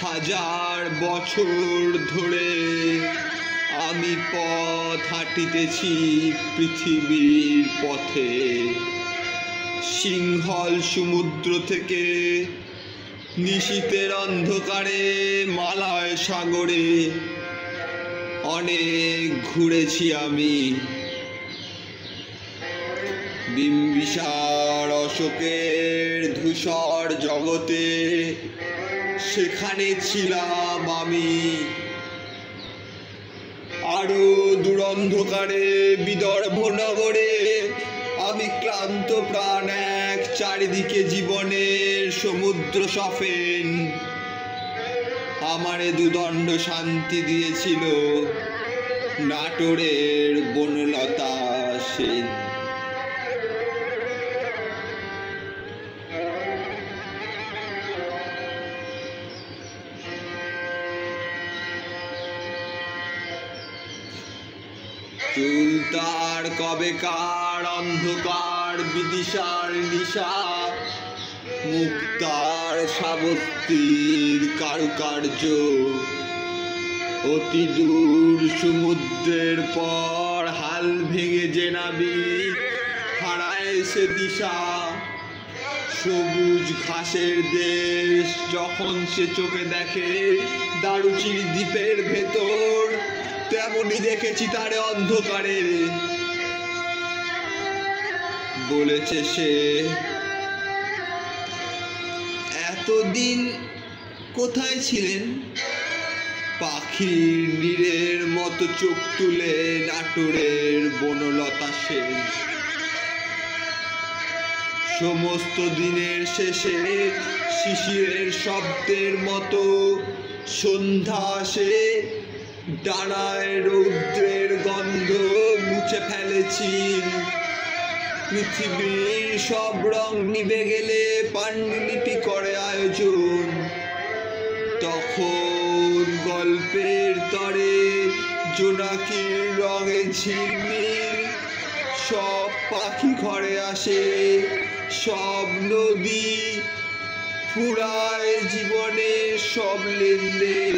হাজার বছর ধরে আমি পথ হাঁটিতেছি পৃথিবীর পথে। সিংহল সমুদ্র থেকে নিশীথের অন্ধকারে মালয় সাগরে অনেক ঘুরেছি আমি। বিম্বিসার অশোকের ধূসর জগতে সেখানে ছিলাম আমি। আরো দুরন্ধকারে বিদর্ভ নগরে আমি ক্লান্ত প্রাণ এক, চারিদিকে জীবনের সমুদ্র সফেন। আমারে দুদণ্ড শান্তি দিয়েছিল নাটোরের বনলতা সেন। চুল তার কবেকার অন্ধকার বিদিশার নিশা, মুখ তার সাবস্তির কারুকার্য। অতি দূর সমুদ্রের পর হাল ভেঙে যে নাবিক হারায় সে দিশা। সবুজ ঘাসের দেশ যখন সে চোখে দেখে দারুচির দ্বীপের ভেতর, তেমনি দেখেছি তারে অন্ধকারে। বলেছে সে, এতদিন কোথায় ছিলেন? পাখির নীড়ের মতো চোখ তুলে নাটোরের বনলতা সেন। সমস্ত দিনের শেষে শিশিরের শব্দের মতো সন্ধ্যা আসে। ডানায় রৌদ্রের গন্ধ মুছে ফেলেছি। পৃথিবীর সব রং নিভে গেলে পাণ্ডুলিপি করে আয়োজন। তখন গল্পের তরে জোনাকির রঙে ঝিলমিল সব পাখি ঘরে আসে। সব নদী ফুরায় জীবনের সব লেনদেন।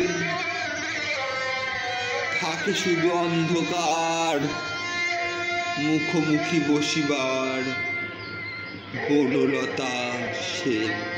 থাকে শুধু অন্ধকার, মুখোমুখি বসিবার বনলতা সেন।